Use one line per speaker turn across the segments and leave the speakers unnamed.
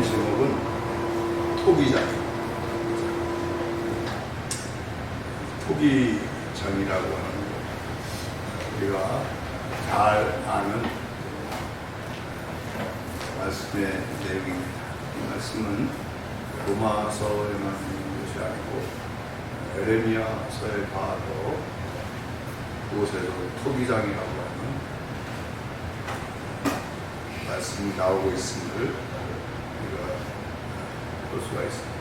제목은 토기장입니다. 토기장이라고 하는 우리가 잘 아는 말씀의 내용입니다. 이 말씀은 로마서에만 있는 것이 아니고 에레미야서에 봐도 그곳에도 토기장이라고 하는 말씀이 나오고 있음을 우리가 볼 수가 있습니다.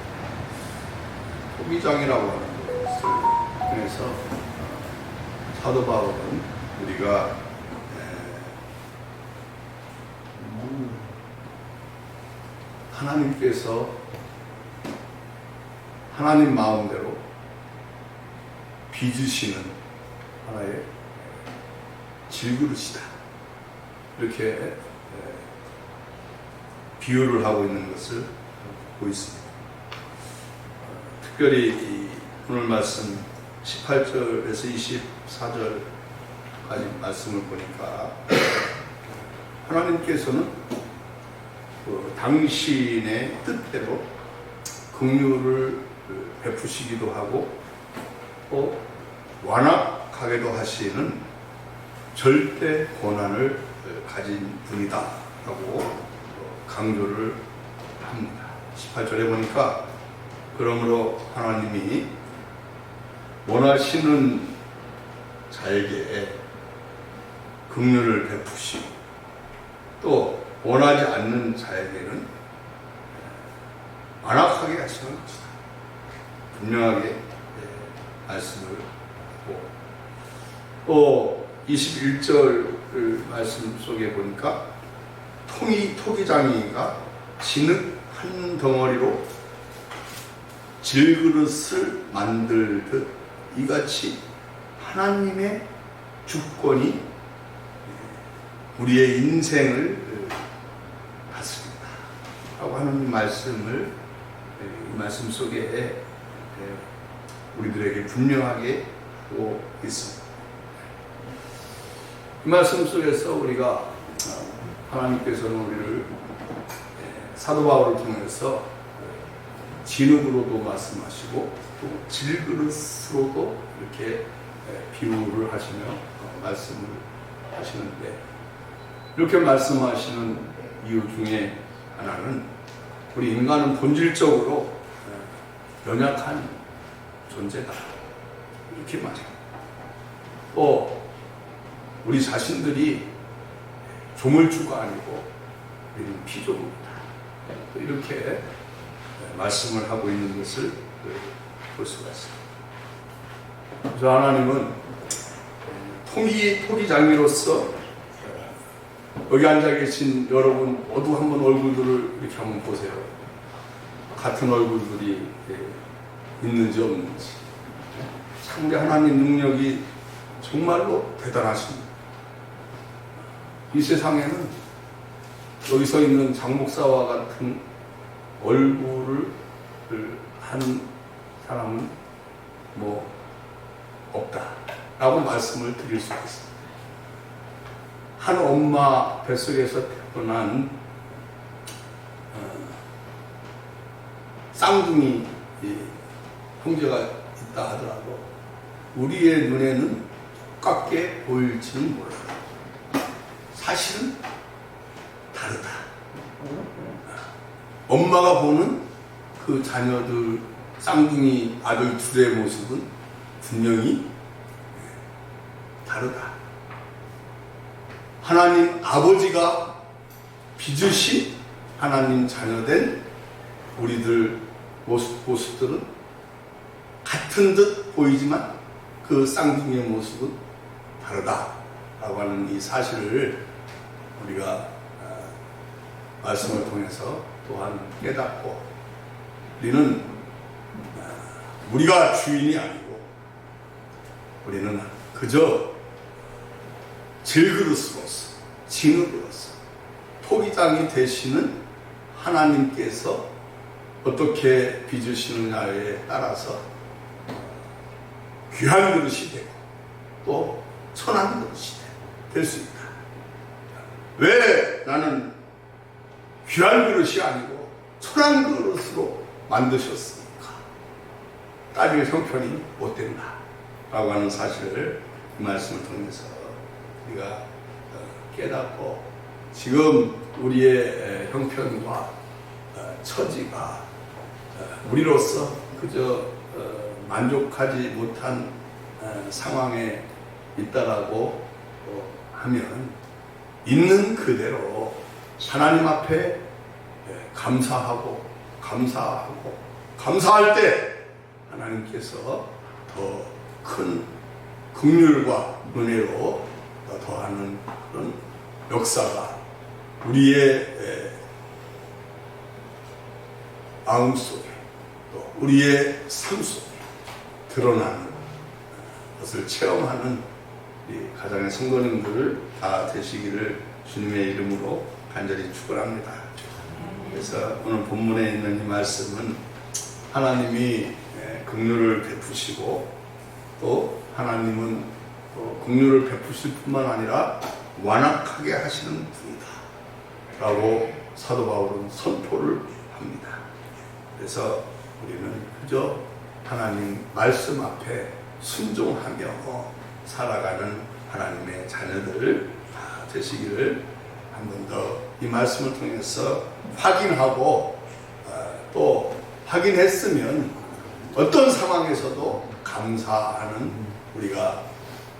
토기장이라고 하는 것을 통해서 사도 바울은 우리가 하나님께서 하나님 마음대로 빚으시는 하나의 질그릇이다, 이렇게 비유를 하고 있는 것을 보고 있습니다. 특별히 오늘 말씀 18절에서 24절까지 말씀을 보니까 하나님께서는 당신의 뜻대로 긍휼을 베푸시기도 하고 또 완악하게도 하시는 절대 권한을 가진 분이다 라고 강조를 합니다. 18절에 보니까 그러므로 하나님이 원하시는 자에게 긍휼을 베푸시고 또 원하지 않는 자에게는 완악하게 하시는 것이다, 분명하게 말씀을 하고, 또 21절 말씀 속에 보니까 토기장이가 진흙 한 덩어리로 질그릇을 만들듯 이같이 하나님의 주권이 우리의 인생을 다스린다 라고 하는 말씀을 이 말씀 속에 우리들에게 분명하게 하고 있습니다. 이 말씀 속에서 우리가 하나님께서는 우리를 사도 바울을 통해서 진흙으로도 말씀하시고 또 질그릇으로도 이렇게 비유를 하시며 말씀을 하시는데, 이렇게 말씀하시는 이유 중에 하나는 우리 인간은 본질적으로 연약한 존재다, 이렇게 말합니다. 또 우리 자신들이 조물주가 아니고 우리는 피조물이다, 이렇게 말씀을 하고 있는 것을 볼 수가 있습니다. 그래서 하나님은 토기장이로서 여기 앉아 계신 여러분 모두 한번 얼굴들을 이렇게 한번 보세요. 같은 얼굴들이 있는지 없는지. 참 우리 하나님 능력이 정말로 대단하십니다. 이 세상에는 여기 서 있는 장 목사와 같은 얼굴을 한 사람은 뭐 없다라고 말씀을 드릴 수가 있습니다. 한 엄마 뱃속에서 태어난 쌍둥이 형제가 있다 하더라도 우리의 눈에는 똑같게 보일지는 몰라요. 사실은 다르다. 엄마가 보는 그 자녀들, 쌍둥이 아들 둘의 모습은 분명히 다르다. 하나님 아버지가 빚으신 하나님 자녀된 우리들 모습들은 같은 듯 보이지만 그 쌍둥이의 모습은 다르다라고 하는 이 사실을 우리가 말씀을 통해서 또한 깨닫고, 우리가 주인이 아니고 우리는 그저 질그릇으로서, 진흙으로서 토기장이 되시는 하나님께서 어떻게 빚으시느냐에 따라서 귀한 그릇이 되고 또 천한 그릇이 될 수 있다. 왜 나는 귀한 그릇이 아니고 천한 그릇으로 만드셨으니까 딸의 형편이 못된다 라고 하는 사실을 이 말씀을 통해서 우리가 깨닫고, 지금 우리의 형편과 처지가 우리로서 그저 만족하지 못한 상황에 있다라고 하면 있는 그대로 하나님 앞에 감사할 때 하나님께서 더 큰 긍휼과 은혜로 더하는 그런 역사가 우리의 마음 속에 또 우리의 삶 속에 드러나는 것을 체험하는 우리 가정의 성도님들 다 되시기를 주님의 이름으로 간절히 축원합니다. 그래서 오늘 본문에 있는 이 말씀은 하나님이 긍휼을 베푸시고 또 하나님은 긍휼을 베푸실 뿐만 아니라 완악하게 하시는 분이다 라고 사도 바울은 선포를 합니다. 그래서 우리는 그저 하나님 말씀 앞에 순종하며 살아가는 하나님의 자녀들 다 되시기를 한 번 더 이 말씀을 통해서 확인하고, 또 확인했으면 어떤 상황에서도 감사하는 우리가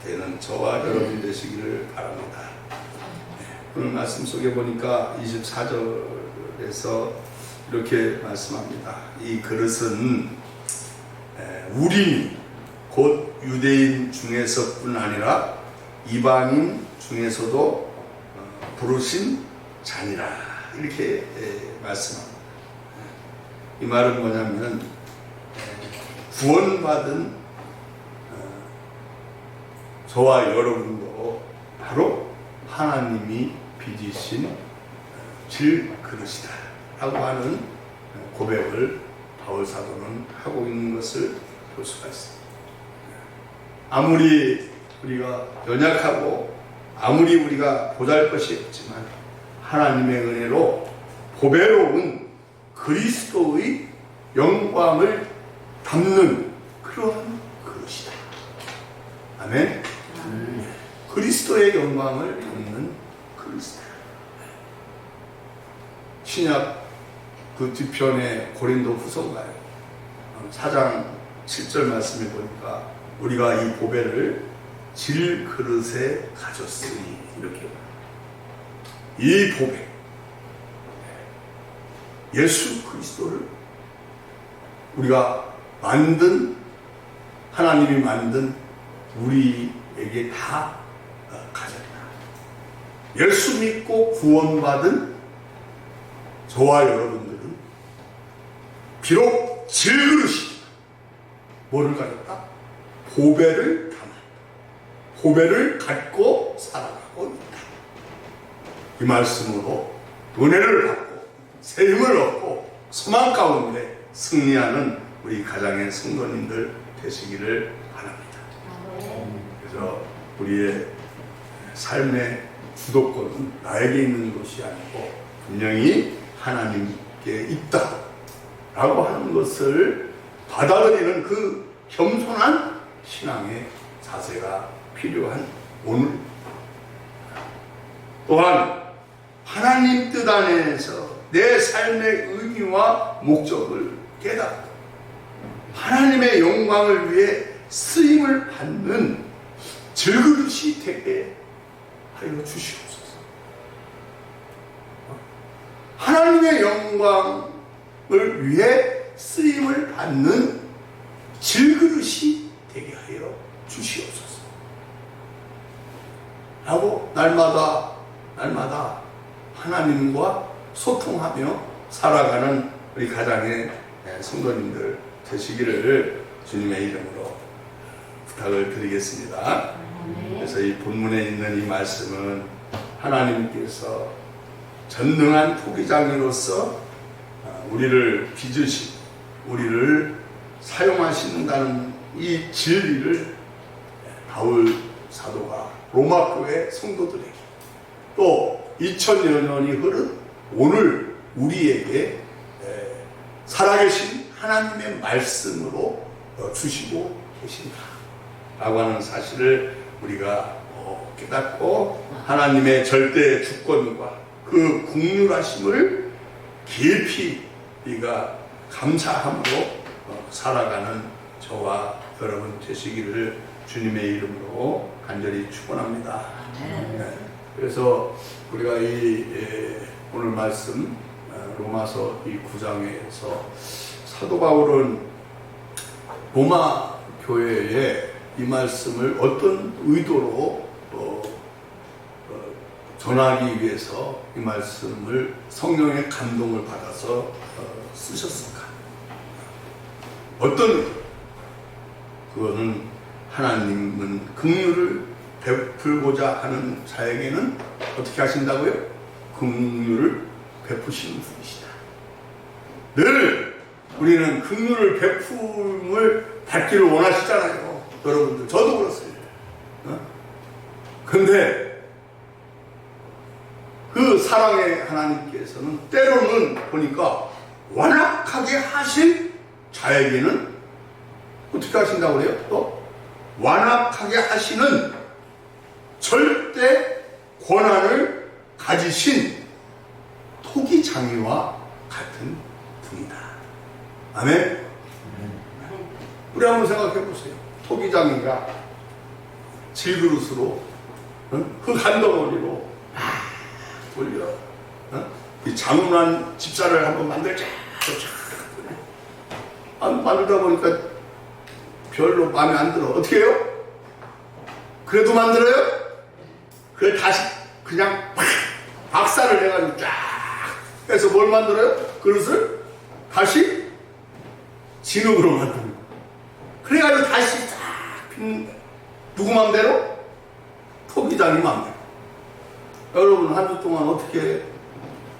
되는 저와 여러분 되시기를 바랍니다. 오늘 말씀 속에 보니까 24절에서 이렇게 말씀합니다. 이 그릇은 우리니 곧 유대인 중에서뿐 아니라 이방인 중에서도 부르신 자니라, 이렇게 말씀합니다. 이 말은 뭐냐면 구원받은 저와 여러분도 바로 하나님이 빚으신 질그릇이다 라고 하는 고백을 바울 사도는 하고 있는 것을 볼 수가 있습니다. 아무리 우리가 연약하고 아무리 우리가 보잘것이 없지만 하나님의 은혜로 보배로운 그리스도의 영광을 담는 그러한 그릇이다. 아멘. 그리스도의 영광을 담는 그릇이다. 신약 그 뒤편에 고린도 후서인가요? 4장 7절 말씀에 보니까 우리가 이 보배를 질그릇에 가졌으니, 이렇게 이 보배 예수 그리스도를 우리가 만든, 하나님이 만든 우리에게 다 가졌다. 예수 믿고 구원받은 저와 여러분들은 비록 질그릇이 뭐를 가졌다? 보배를 담아 보배를 갖고 살아가고 있다. 이 말씀으로 은혜를 받고 새 힘을 얻고 소망 가운데 승리하는 우리 가정의 성도님들 되시기를 바랍니다. 그래서 우리의 삶의 주도권은 나에게 있는 것이 아니고 분명히 하나님께 있다 라고 하는 것을 받아들이는 그 겸손한 신앙의 자세가 필요한 오늘, 또한 하나님 뜻 안에서 내 삶의 의미와 목적을 깨닫고 하나님의 영광을 위해 쓰임을 받는 질그릇이 되게 하여 주시옵소서. 하나님의 영광을 위해 쓰임을 받는 질그릇이 되게 하여 주시옵소서 라고 날마다 하나님과 소통하며 살아가는 우리 가정의 성도님들 되시기를 주님의 이름으로 부탁을 드리겠습니다. 그래서 이 본문에 있는 이 말씀은 하나님께서 전능한 토기장이로서 우리를 빚으시고 우리를 사용하신다는 이 진리를 바울 사도가 로마 교회 성도들에게 또 2000여 년이 흐른 오늘 우리에게 살아계신 하나님의 말씀으로 주시고 계신다 라고 하는 사실을 우리가 깨닫고 하나님의 절대 주권과 그 국률하심을 깊이 우리가 감사함으로 살아가는 저와 여러분 되시기를 주님의 이름으로 간절히 축원합니다. 네. 그래서 우리가 오늘 말씀 로마서 이 9장에서 사도 바울은 로마 교회에 이 말씀을 어떤 의도로 전하기 위해서 이 말씀을 성령의 감동을 받아서 쓰셨을까? 어떤 의도? 그거는 하나님은 긍휼을 베풀고자 하는 자에게는 어떻게 하신다고요? 긍휼을 베푸시는 분이시다. 늘 우리는 긍휼을 베품을 받기를 원하시잖아요. 여러분들, 저도 그렇습니다. 근데 그 사랑의 하나님께서는 때로는 보니까 완악하게 하신 자에게는 어떻게 하신다고 그래요? 또 완악하게 하시는 절대 권한을 가지신 토기장이와 같은 분이다. 아멘? 우리 한번 생각해 보세요. 토기장이가 질그릇으로 흙 한 덩어리로 돌려 이 장운한 집사를 한번 만들자. 만들다 보니까 별로 마음에 안 들어. 어떻게 해요? 그래도 만들어요? 그걸 다시 그냥 박살을 내가지고 쫙 해서 뭘 만들어요? 그릇을 다시 진흙으로 만드는 거예요. 그래가지고 다시 쫙 누구 맘대로? 토기장이 맘대로. 여러분 한 주 동안 어떻게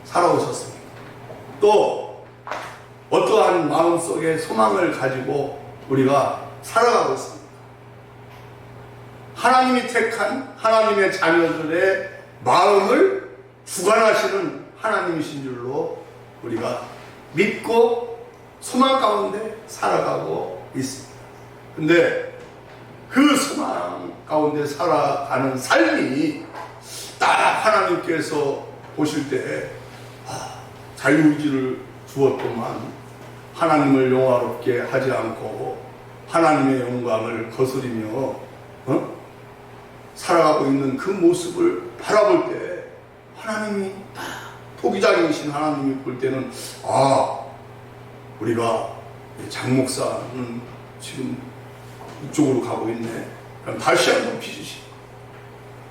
살아오셨습니까? 또 어떠한 마음속에 소망을 가지고 우리가 살아가고 있습니다. 하나님이 택한 하나님의 자녀들의 마음을 주관하시는 하나님이신 줄로 우리가 믿고 소망 가운데 살아가고 있습니다. 근데 그 소망 가운데 살아가는 삶이 딱 하나님께서 보실 때 자유의지를 주었더만 하나님을 영화롭게 하지 않고 하나님의 영광을 거스리며 살아가고 있는 그 모습을 바라볼 때 하나님이 토기장이신 하나님이 볼 때는 우리가 장 목사는 지금 이쪽으로 가고 있네. 그럼 다시 한번 빚으시고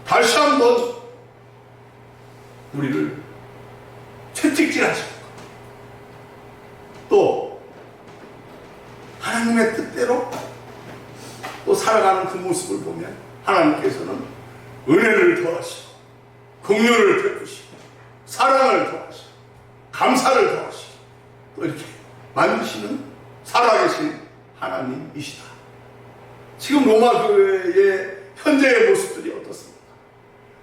다시 한번 우리를 채찍질하시고 또 하나님의 뜻대로 또 살아가는 그 모습을 보면 하나님께서는 은혜를 더하시고 긍휼을 베푸시고 사랑을 더하시고 감사를 더하시고 또 이렇게 만드시는 살아계신 하나님이시다. 지금 로마 교회의 현재의 모습들이 어떻습니까?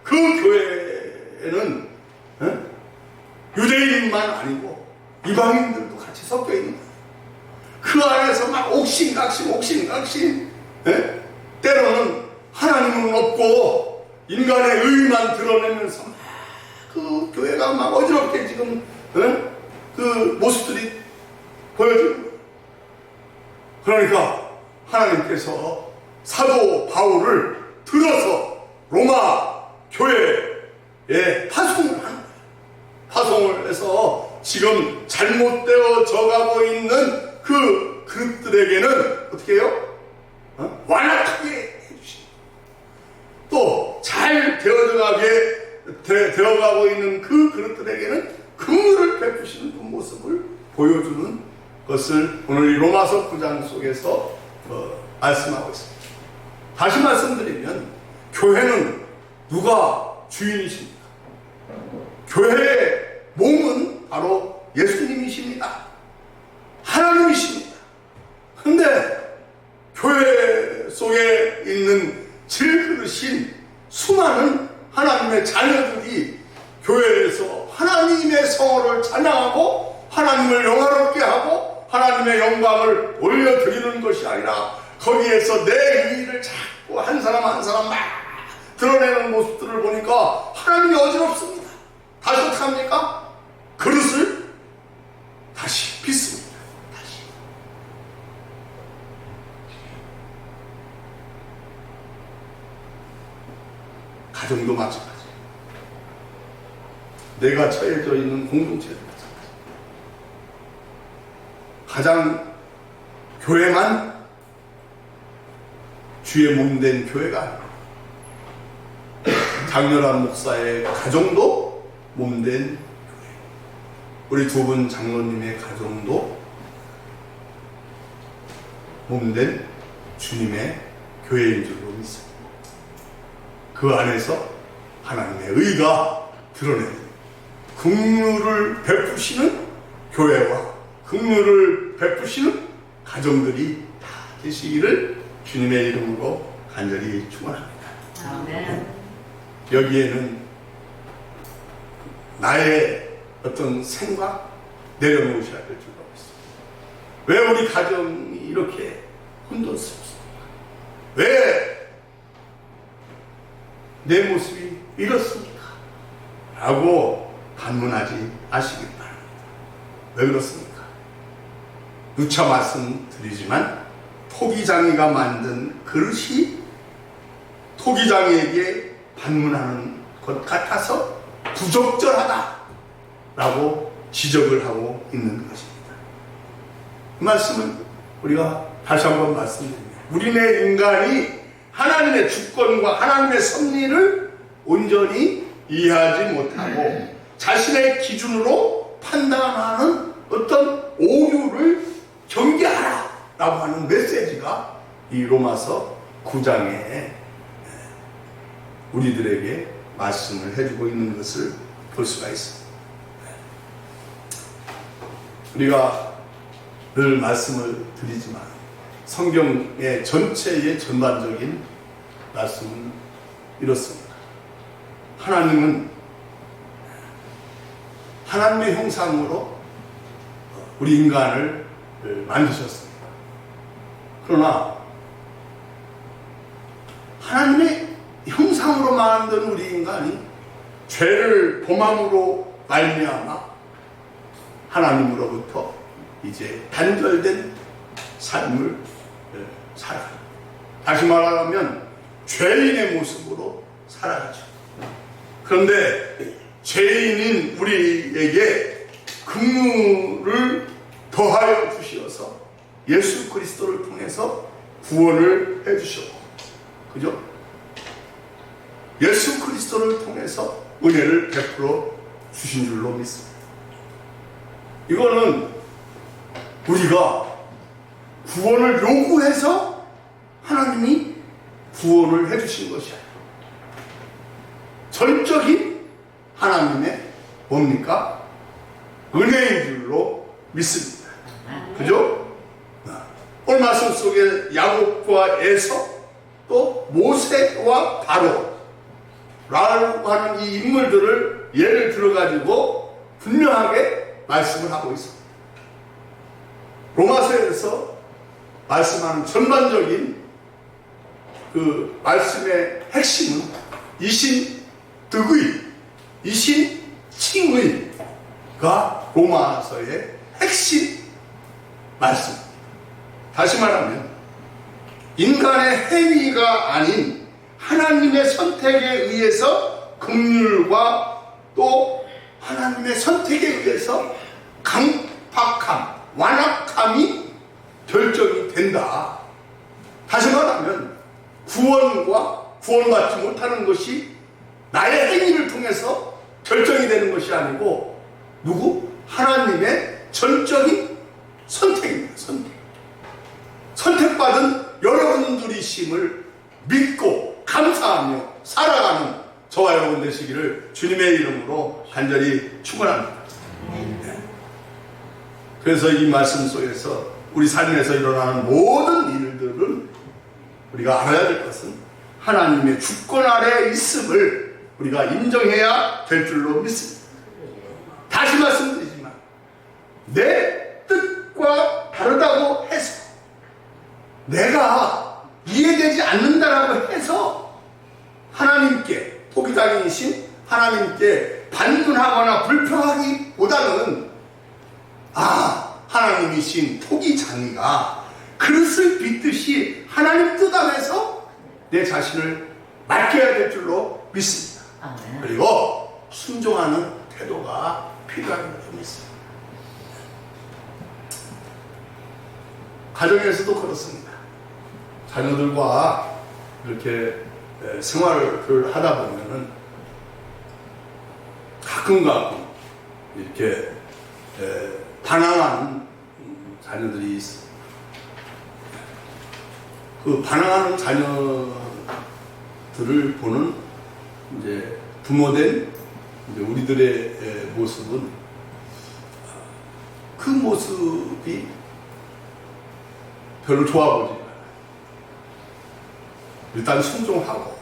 그 교회에는 유대인만 아니고 이방인들도 같이 섞여 있는 거예요. 그 안에서 막 옥신각신 때로는 하나님은 없고 인간의 의만 드러내면서 그 교회가 막 어지럽게 지금 그 모습들이 보여지는 거예요. 그러니까 하나님께서 사도 바울을 들어서 로마 교회에 파송을 하는 거예요. 파송을 해서 지금 잘못되어져 가고 있는 그 그릇들에게는 어떻게 해요? 완악하게 해주시고 또 잘 되어가고 있는 그 그릇들에게는 긍휼을 베푸시는 그 모습을 보여주는 것을 오늘 이 로마서 9장 속에서 말씀하고 있습니다. 다시 말씀드리면 교회는 누가 주인이십니까? 교회의 몸은 바로 예수님이십니다. 하나님이십니다. 근데 교회 속에 있는 질그릇인 수많은 하나님의 자녀들이 교회에서 하나님의 성호를 찬양하고 하나님을 영화롭게 하고 하나님의 영광을 올려드리는 것이 아니라 거기에서 내 의의를 자꾸 한 사람 한 사람 막 드러내는 모습들을 보니까 하나님이 어지럽습니다. 다시 어떻게 합니까? 그릇을 다시 빚습니다. 다시. 가정도 마찬가지. 내가 처해져 있는 공동체도 마찬가지. 가장 교회만 주의 몸된 교회가 아니고 장렬한 목사의 가정도 몸된 교회. 우리 두 분 장로님의 가정도 몸된 주님의 교회인 줄로 믿습니다. 그 안에서 하나님의 의가 드러내는 긍휼을 베푸시는 교회와 긍휼을 베푸시는 가정들이 다 되시기를 주님의 이름으로 간절히 축원합니다.
아멘.
여기에는 나의 어떤 생각 내려놓으셔야 될 줄 알고 있습니다. 왜 우리 가정이 이렇게 혼돈스럽습니까? 왜 내 모습이 이렇습니까? 라고 반문하지 마시길 바랍니다. 왜 그렇습니까? 누차 말씀드리지만 토기장이가 만든 그릇이 토기장이에게 반문하는 것 같아서 부적절하다 라고 지적을 하고 있는 것입니다. 그 말씀은 우리가 다시 한번 말씀드립니다. 우리네 인간이 하나님의 주권과 하나님의 섭리를 온전히 이해하지 못하고 자신의 기준으로 판단하는 어떤 오류를 경계하라 라고 하는 메시지가 이 로마서 9장에 우리들에게 말씀을 해주고 있는 것을 볼 수가 있습니다. 우리가 늘 말씀을 드리지만 성경의 전체의 전반적인 말씀은 이렇습니다. 하나님은 하나님의 형상으로 우리 인간을 만드셨습니다. 그러나 하나님의 형상으로 만든 우리 인간이 죄를 범함으로 말미암아 하나님으로부터 이제 단절된 삶을 살아갑니다. 다시 말하면 죄인의 모습으로 살아가죠. 그런데 죄인인 우리에게 긍휼을 더하여 주시어서 예수 그리스도를 통해서 구원을 해주셨고, 그죠? 예수 그리스도를 통해서 은혜를 베풀어 주신 줄로 믿습니다. 이거는 우리가 구원을 요구해서 하나님이 구원을 해주신 것이 아니라 전적인 하나님의 뭡니까? 은혜인 줄로 믿습니다. 그죠? 오늘 말씀 속에 야곱과 에서 또 모세와 바로 라고 하는 이 인물들을 예를 들어가지고 분명하게 말씀을 하고 있습니다. 로마서에서 말씀하는 전반적인 그 말씀의 핵심은 이신득의, 이신칭의가 로마서의 핵심 말씀입니다. 다시 말하면 인간의 행위가 아닌 하나님의 선택에 의해서 긍휼과 또 하나님의 선택에 의해서 강팍함, 완악함이 결정이 된다. 다시 말하면 구원과 구원받지 못하는 것이 나의 행위를 통해서 결정이 되는 것이 아니고 누구? 하나님의 전적인 선택입니다. 선택받은 여러분들이심을 믿고 감사하며 살아가는 저와 여러분 되시기를 주님의 이름으로 간절히 축원합니다. 그래서 이 말씀 속에서 우리 삶에서 일어나는 모든 일들은 우리가 알아야 될 것은 하나님의 주권 아래에 있음을 우리가 인정해야 될 줄로 믿습니다. 다시 말씀드리지만 내 뜻과 내가 이해되지 않는다라고 해서 하나님께, 토기장이신 하나님께 반문하거나 불평하기보다는 하나님이신 토기장이가 그릇을 빚듯이 하나님 뜻 안에서 내 자신을 맡겨야 될 줄로 믿습니다. 그리고 순종하는 태도가 필요한 줄로 믿습니다. 가정에서도 그렇습니다. 자녀들과 이렇게 생활을 하다 보면은 가끔 이렇게 반항하는 자녀들이 있어요. 그 반항하는 자녀들을 보는 이제 부모된 이제 우리들의 모습은 그 모습이 별로 좋아 보지 않아요. 일단 순종하고,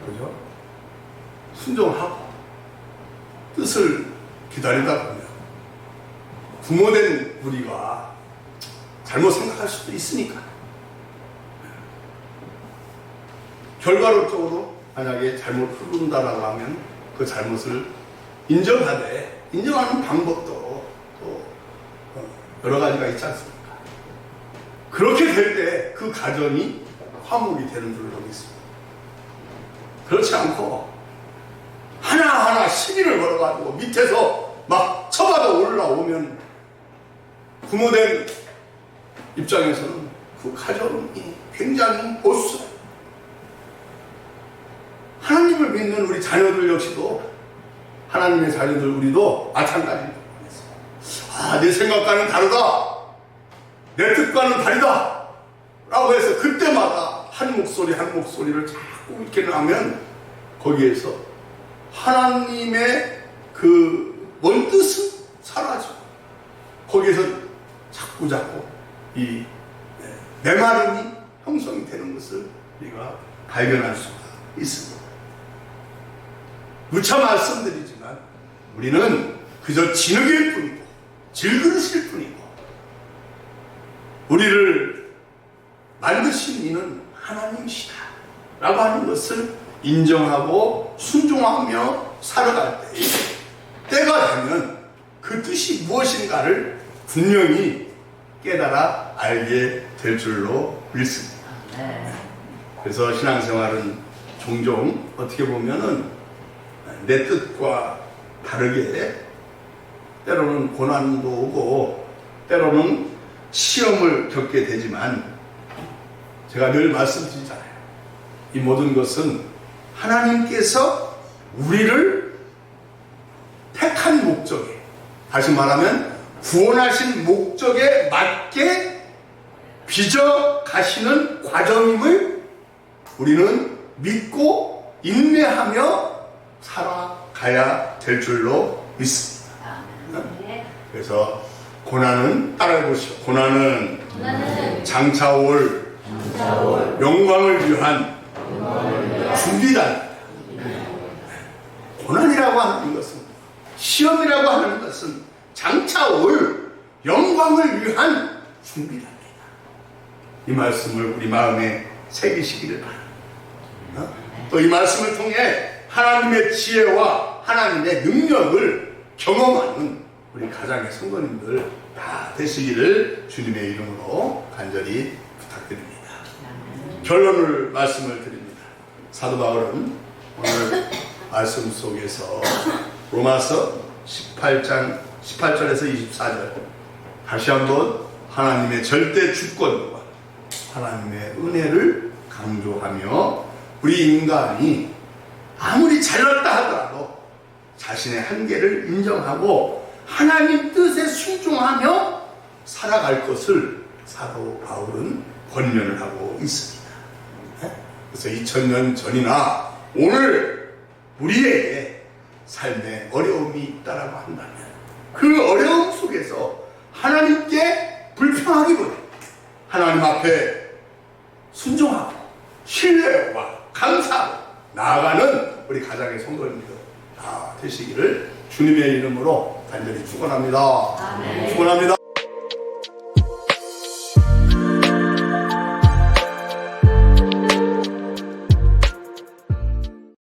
그죠? 순종하고 뜻을 기다리다 보면 부모된 우리가 잘못 생각할 수도 있으니까 결과론적으로 만약에 잘못 흐른다라고 하면 그 잘못을 인정하는 방법도 또 여러 가지가 있지 않습니까? 그렇게 될 때 그 가정이 화목이 되는 줄로 믿습니다. 그렇지 않고 하나하나 시비를 걸어가지고 밑에서 막 쳐가도 올라오면 부모된 입장에서는 그 가정이 굉장히 보수해요. 하나님을 믿는 우리 자녀들 역시도, 하나님의 자녀들 우리도 마찬가지입니다. 내 생각과는 다르다, 내 뜻과는 다르다 라고 해서 그때마다 한 목소리를 자꾸 이렇게 하면 거기에서 하나님의 그 원뜻은 사라지고 거기에서 자꾸 이 메마름이 형성이 되는 것을 우리가 발견할 수가 있습니다. 누차 말씀드리지만 우리는 그저 진흙일 뿐이고 질그릇일 뿐이고 우리를 만드신 이는 하나님이시다 라고 하는 것을 인정하고 순종하며 살아갈 때가 되면 그 뜻이 무엇인가를 분명히 깨달아 알게 될 줄로 믿습니다. 그래서 신앙생활은 종종 어떻게 보면은 내 뜻과 다르게 때로는 고난도 오고 때로는 시험을 겪게 되지만 제가 늘 말씀드리잖아요. 이 모든 것은 하나님께서 우리를 택한 목적에, 다시 말하면 구원하신 목적에 맞게 빚어 가시는 과정임을 우리는 믿고 인내하며 살아가야 될 줄로 믿습니다. 그래서 고난은 따라해보시오. 고난은 장차올 영광을 위한 준비다. 고난이라고 하는 것은, 시험이라고 하는 것은 장차올 영광을 위한 준비랍니다. 이 말씀을 우리 마음에 새기시기를 바랍니다. 또 이 말씀을 통해 하나님의 지혜와 하나님의 능력을 경험하는 우리 가장의 성도님들 다 되시기를 주님의 이름으로 간절히 부탁드립니다. 결론을 말씀을 드립니다. 사도 바울은 오늘 말씀 속에서 로마서 18장 18절에서 24절 다시 한번 하나님의 절대 주권과 하나님의 은혜를 강조하며 우리 인간이 아무리 잘났다 하더라도 자신의 한계를 인정하고 하나님 뜻에 순종하며 살아갈 것을 사도 바울은 권면을 하고 있습니다. 그래서 2000년 전이나 오늘 우리에게 삶에 어려움이 있다라고 한다면 그 어려움 속에서 하나님께 불평하기보다 하나님 앞에 순종하고 신뢰와 감사하고 나아가는 우리 가장의 성도님들 다 되시기를 주님의 이름으로 간절히 축원합니다. 축원합니다.